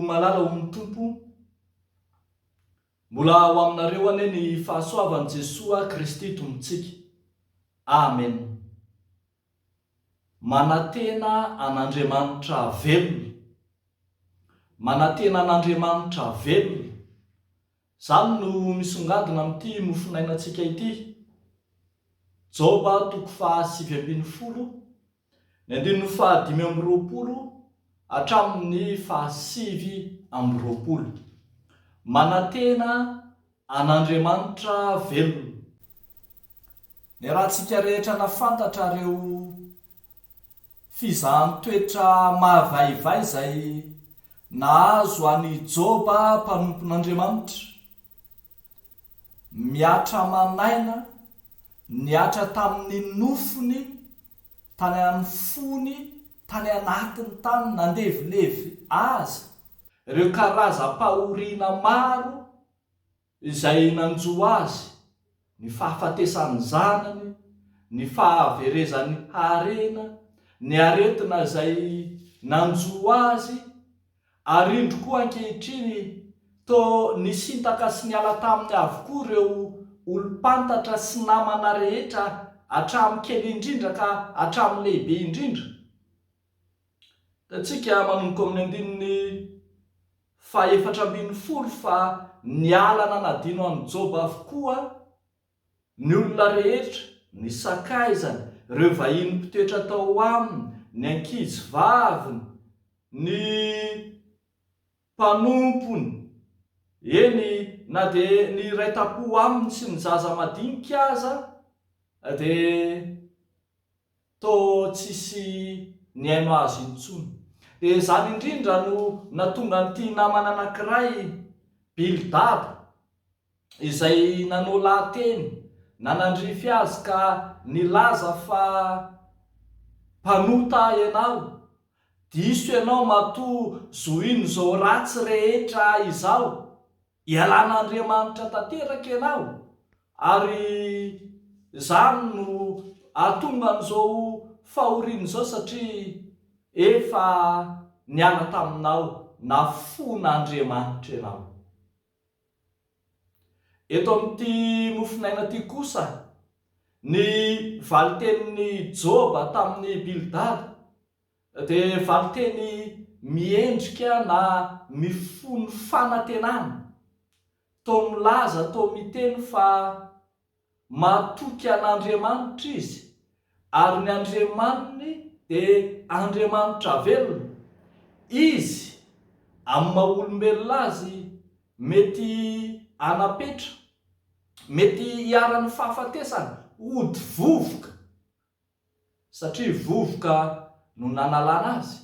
malala ho ny tompo. Mbola ho aminareo ane ny fahasoavan'i Jesoa Kristy tompontsika. Amen. Manantena an'Andriamanitra velona. Manantena an'Andriamanitra velona. Zany no misongadina amin'ity mofinainantsika ity. JOBA 9:20, 5:20 hatramin'ny 5:20. Manantena an'Andriamanitra velona. Ny rahantsika rehetra nafantatra reo fizahan-toetra mahavaivay izay nahazo any JOBA mpanompon'Andriamanitra. Miatra manaina, niatra tamin'ny nofony, tany amin'ny fony, tany anatiny tany nandevilevy azy. Ireo karazam-pahoriana maro izay nanjo azy, ny fahafatesany zanany, ny fahaverezany harena, ny aretina izay nanjo azy, ary indro koa ankehitriny to nisintaka sy niala taminy avokoa ireo olo-pantatra sy namana rehetra, hatramin'ny kely indrindra ka hatramin'ny lehibe indrindra. Tatsika manomboka amin'ny 4:40 fa niala nanadino an'i JOBA avokoa ny olona rehetra, ny sakaizany, ireo vahiny mpitoetra tao aminy, ny ankizy vaviny, ny mpanompony, eny na dia ny ray tapo aminy sy ny zaza madinika aza, dia to tsisy ny haino azy intsony. Dia izany indrindra no natonga n'ity namana anankiray, Bildada, izay nanao lahateny, nanandrify azy ka nilaza fa mpanota ianao, diso ianao matoa zohino izao ratsy rehetra izao, ialan'Andriamanitra tanteraka ianao, ary izany no ahatonga an'izao fahoriana izao satria efa niala taminao, nafon'Andriamanitra ianao. Eto amin'ity mofinaina ity kosa, ny valitenin'ny JOBA tamin'ny Bildada dia valiteny miendrika na mifono fanantenana. To milaza, to miteny fa matoky an'Andriamanitra izy, ary ny Andriamaniny dia Andriamanitra velona. Izy amin'ny maha-olombelona azy mety anapetra, mety hiara-ny fahafatesana, hody vovoka, satria vovoka no nanalana azy.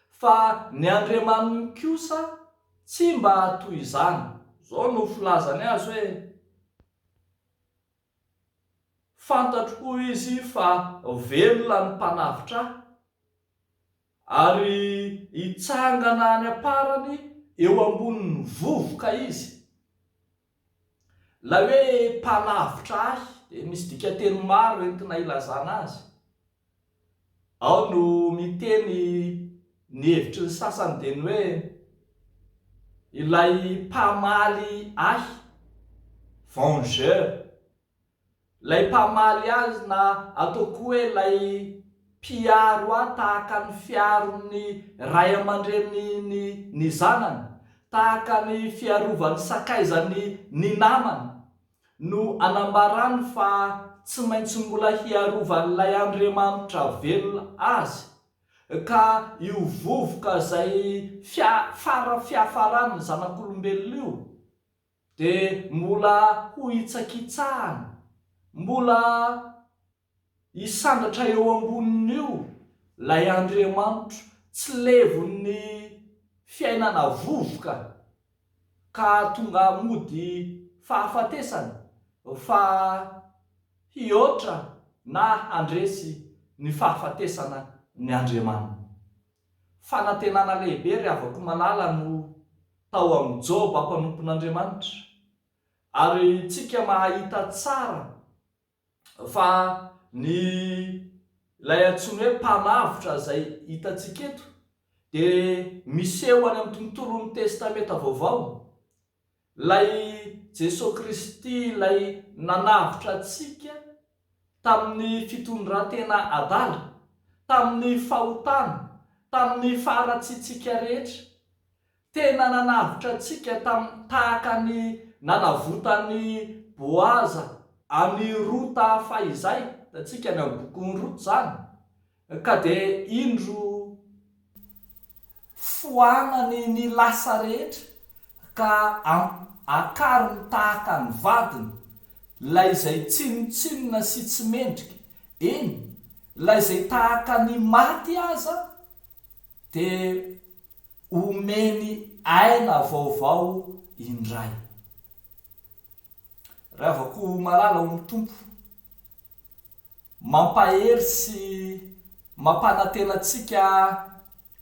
Fa ny Andriamaniny kosa tsy mba toy izany. Zao no filazany azy hoe fantatro koa izy fa velona ny Mpanavotra, ary hitsangana any am-parany eo ambonin'ny vovoka izy. La hoe Mpanavotra ahy dia misy dikateny maro entina ilazana azy. Ao no miteny ny hevitry ny sasany dia ny hoe ilay mpamaly ahy, vengeur. Ilay mpamaly azy na ataoko hoe ilay mpiaro ahy tahaka ny fiaron'ny ray aman-dreny ny zanany, tahaka ny fiarovany sakaizany ny namany, no anambarany fa tsy maintsy mbola hiarovany Andriamanitra velona azy, ka io vovoka izay fiafarany zanak'olombelona io dia mbola ho hitsakitsahana, mbola hisandatra eo ambonin'io Andriamanitra, tsy levon'ny fiainana vovoka ka tonga mody fahafatesana, fa hiotra na handresy ny fahafatesana ny Andriamanitra. Fanantenana lehibe ry havako malala no tao amin'ny JOBA mpanompon'Andriamanitra, ary tsika mahahita tsara fa ny ilay antsoina hoe Mpanavotra izay hitantsika eto dia miseho any amin'ny tontolon'ny testamenta vaovao lay Jesosy Kristy lay nanavitra antsika tamin'ny fitondran-tena adala, tamin'ny fahotana, tamin'ny faharatsitsika rehetra. Tena nanavitra antsika tahaka ny nanavotany Boaza amin'ny rota fahizay, tatsika ny amin'ny bokon'ny rota zany, ka dia indro foanany ny lasa rehetra ka akariny tahaka ny vadiny, lay izay tsinotsinona sy tsy mendrika, eny lay izay tahaka ny maty aza, dia omeny aina vaovao indray. Ravako malala ho ny tompo, mampahery sy mampanantena antsika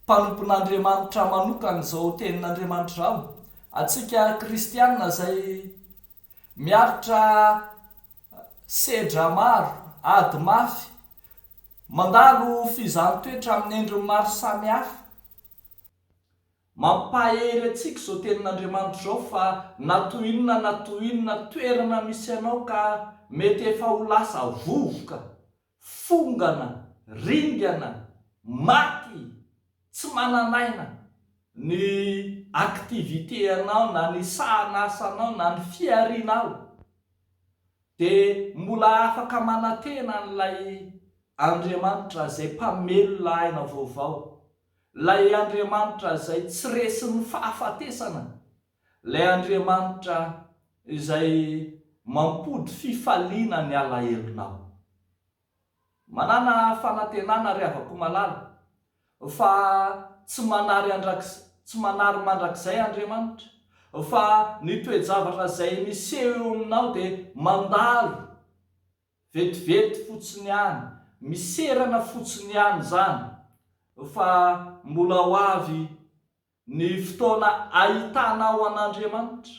mpanompon'Andriamanitra manokana izao tenin'Andriamanitra ao, atsika kristianina izay miaritra sedra maro, ady mafy, mandalo fizaham-toetra amin'ny endriny maro samihafa. Mampahery antsika izao tenin'Andriamanitra izao fa natoinona toerana misy anao ka mety efa ho lasa vovoka, fongana, ringana, maty, tsy mananaina ny aktivité anao na ny sahanasanao na ny fiarinao, dia mbola afaka manantena n'ilay Andriamanitra izay mpamelona aina vaovao, lay Andriamanitra izay tsy resin'ny fahafatesana, lay Andriamanitra izay mampody fifaliana ny alahelonao. Manana fanantenana rehavako malala fa tsy manary mandrakizay Andriamanitra, fa ny toe-javatra izay miseho eo aminao dia mandalo vetivety fotsiny ihany, miserana fotsiny ihany zany, fa mbola ho avy ny fotoana ahitanao an'Andriamanitra,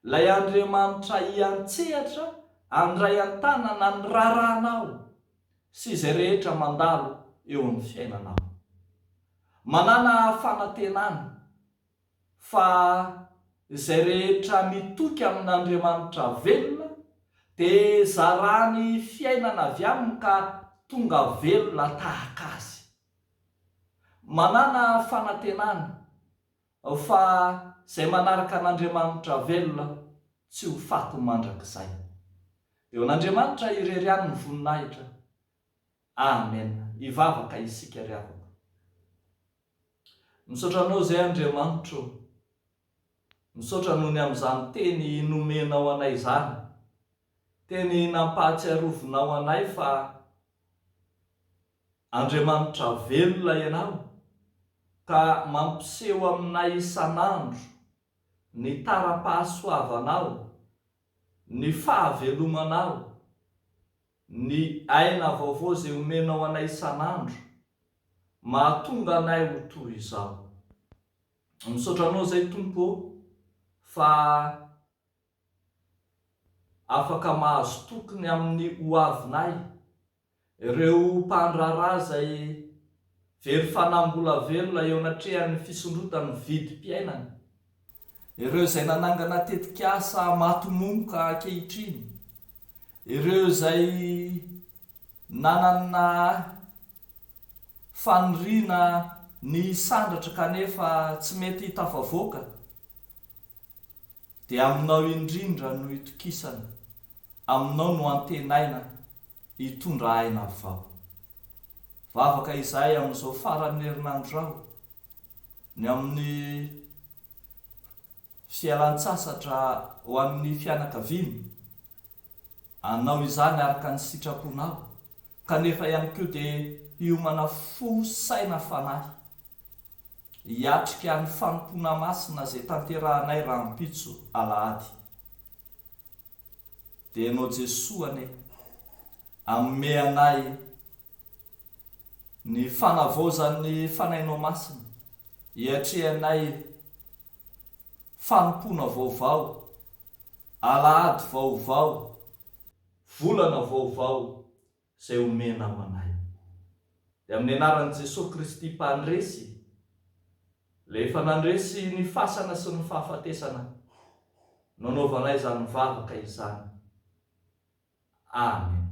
lay Andriamanitra hiantsehatra handray an-tanana ny rarahanao sy izay rehetra mandalo eo amin'ny fiainanao. Manana fanantenana fa izay rehetra mitoky amin'Andriamanitra velona dia zarany fiainana avy aminy ka tonga velona tahaka azy. Manana fanantenana fa izay manaraka an'Andriamanitra velona tsy ho faty mandrakizay. Eo an'Andriamanitra ireriany ny voninahitra. Amen. Ivavaka isika ry havako. Misaotra anao izay Andriamanitra, misaotra noho ny amin'izany teny nomenao anay izany, teny nampahatsiarovinao anay fa Andriamanitra velona ianao, ka mampiseho aminay isan'andro ny tara-pahasoavanao, ny fahavelomanao, ny aina vaovao izay omenao anay isan'andro, mahatonga anay ho toy izao. Misaotra anao izay Tompo fa afaka mahazo tokony amin'ny hoavinay ireo mpandrarà izay very fanambola velona eo anatrehan'ny fisondrotan'ny vidim-piainana, ireo izay nanangana tetikasa matomomoka ankehitriny, ireo izay nanana faniriana ny sandratra kanefa tsy mety tafavoaka, dia aminao indrindra no itokisana, aminao no antenaina hitondra aina vao. Vavaka izahay amin'izao faran'ny herinandro ao, ny amin'ny fialan-tsasatra ho amin'ny fianakaviana, anao izany araka ny sitraponao, kanefa ihany koa dia hiomana fo saina fanahy, hiatrika ny fanompona masina izay tanterahanay raha mpitso alahady. Dia ianao Jesosy ane, amme anay ny fanavaozan'ny fanainao masina, hiatrehanay fanompona vaovao, alahady vaovao, volana vaovao izay omenao anay. Dia amin'ny anaran'i Jesosy Kristy Mpandresy, Rehefa nandresy ny fasana sy ny fahafatesana, nanaovanay izany mivavaka izany. Amen.